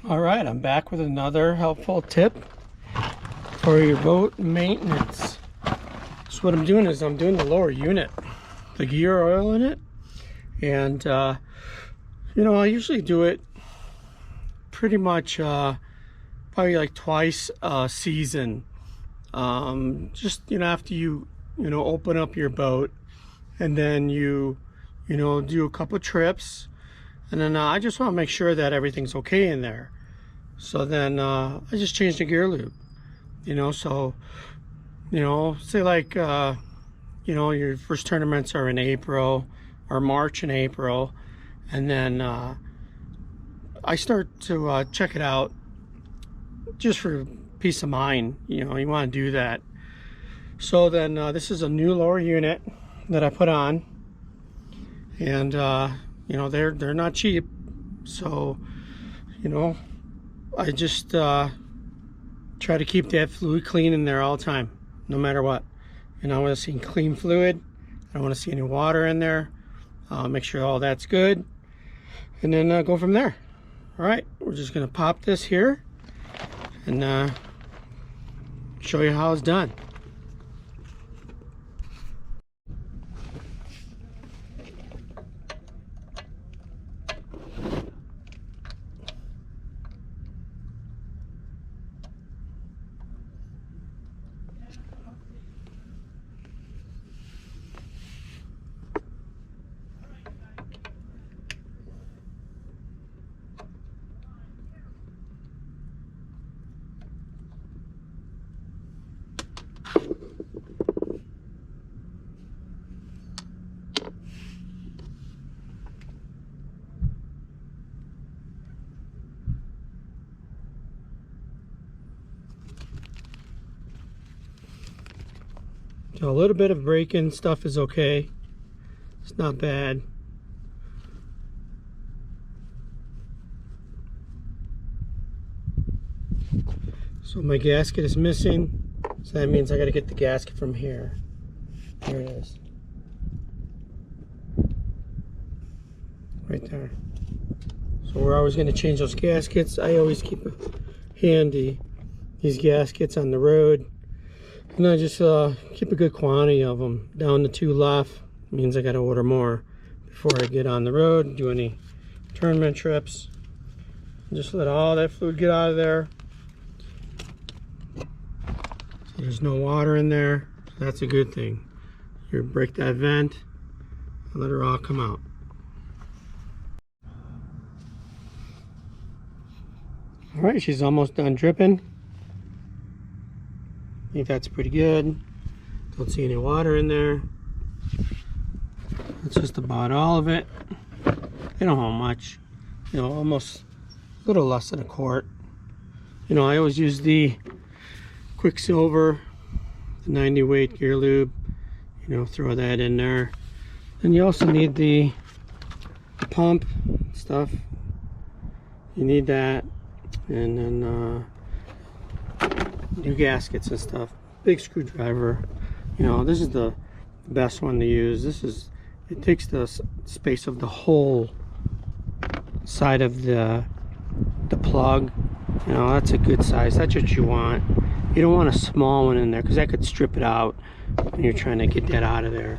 All right, I'm back with another helpful tip for your boat maintenance. So what I'm doing is I'm doing the lower unit, the gear oil in it, and you know, I usually do it pretty much probably like twice a season. Just, you know, after you open up your boat, and then you do a couple trips, and then I just want to make sure that everything's okay in there. So then I just change the gear lube, so say like your first tournaments are in April or March and April, and then I start to check it out just for peace of mind. You want to do that. So then this is a new lower unit that I put on, and they're not cheap, so I just try to keep that fluid clean in there all the time, no matter what. I want to see clean fluid. I don't want to see any water in there. Make sure all that's good, and then go from there. All right, we're just gonna pop this here and show you how it's done. So a little bit of break-in stuff is okay. It's not bad. So my gasket is missing. So that means I got to get the gasket from here. There it is. Right there. So we're always going to change those gaskets. I always keep handy these gaskets on the road. And I just keep a good quantity of them. Down to 2 left means I got to order more before I get on the road, do any tournament trips. Just let all that fluid get out of there. So there's no water in there. So that's a good thing. You break that vent and let it all come out. All right, she's almost done dripping. I think that's pretty good. Don't see any water in there. That's just about all of it. I don't know how much. Almost a little less than a quart. I always use the QUICKSILVER, the 90 weight gear lube. Throw that in there. And you also need the pump stuff. You need that. And then new gaskets and stuff. Big screwdriver. This is the best one to use. It takes the space of the whole side of the plug. That's a good size. That's what you want. You don't want a small one in there because that could strip it out when you're trying to get that out of there.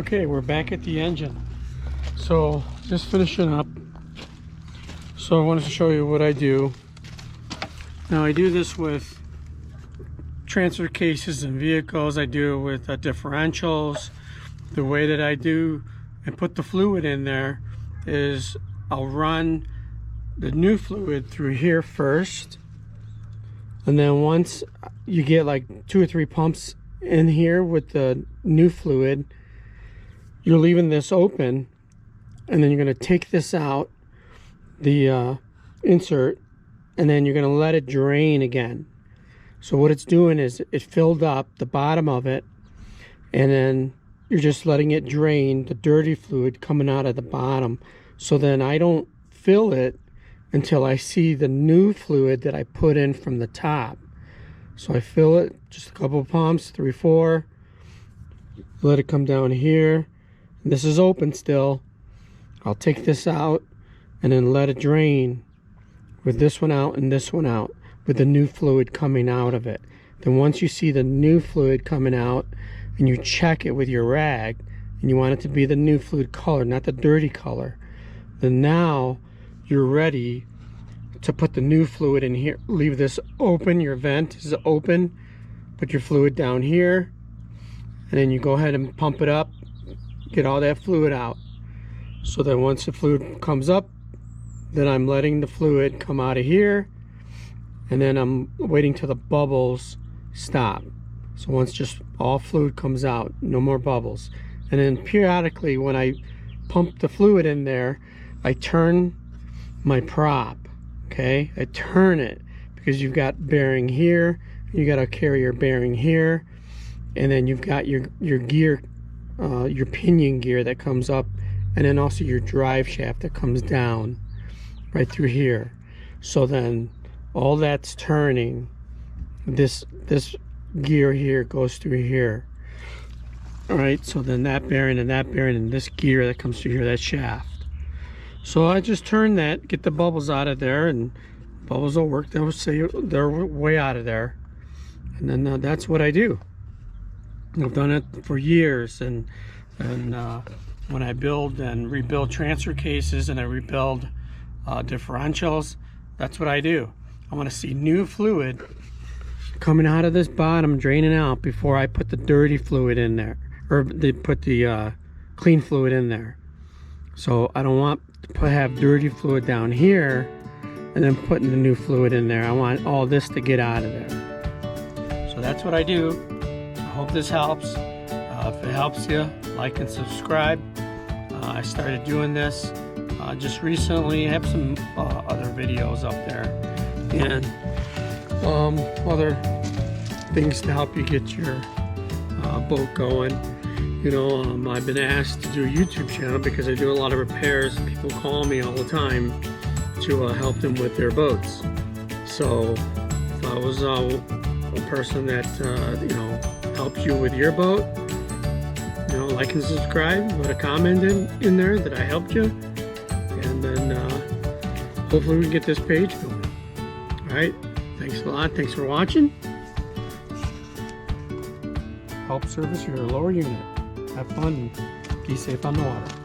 Okay, we're back at the engine. So just finishing up. So I wanted to show you what I do. Now I do this with transfer cases and vehicles. I do it with differentials. The way that I do and put the fluid in there is I'll run the new fluid through here first, and then once you get like 2 or 3 pumps in here with the new fluid, you're leaving this open, and then you're going to take this out, the insert, and then you're going to let it drain again. So what it's doing is it filled up the bottom of it, and then you're just letting it drain the dirty fluid coming out of the bottom. So then I don't fill it until I see the new fluid that I put in from the top. So I fill it, just a couple of pumps, 3, 4, let it come down here. This is open still. I'll take this out and then let it drain with this one out and this one out, with the new fluid coming out of it. Then once you see the new fluid coming out and you check it with your rag and you want it to be the new fluid color, not the dirty color, then now you're ready to put the new fluid in here. Leave this open, your vent is open, put your fluid down here, and then you go ahead and pump it up, get all that fluid out. So then once the fluid comes up, then I'm letting the fluid come out of here, and then I'm waiting till the bubbles stop. So once just all fluid comes out, no more bubbles. And then periodically when I pump the fluid in there, I turn my prop, okay? I turn it because you've got bearing here, you got a carrier bearing here, and then you've got your gear, your pinion gear that comes up, and then also your drive shaft that comes down right through here. So then all that's turning, this gear here goes through here. All right, so then that bearing and this gear that comes through here, that shaft. So I just turn that, get the bubbles out of there, and bubbles will work. They'll say they're way out of there. And then that's what I do. I've done it for years, and when I build and rebuild transfer cases and I rebuild differentials, that's what I do. I want to see new fluid coming out of this bottom, draining out before I put the dirty fluid in there, or they put the clean fluid in there. So I don't want to have dirty fluid down here and then putting the new fluid in there. I want all this to get out of there. So that's what I do. I hope this helps. If it helps you, like and subscribe. I started doing this just recently. I have some other videos up there, and other things to help you get your boat going. You know, I've been asked to do a YouTube channel because I do a lot of repairs. People call me all the time to help them with their boats. So if I was a person that you know, helps you with your boat, you know, like and subscribe, put a comment in there that I helped you, and then hopefully we can get this page going. All right, thanks a lot. Thanks for watching. Help service your lower unit. Have fun and be safe on the water.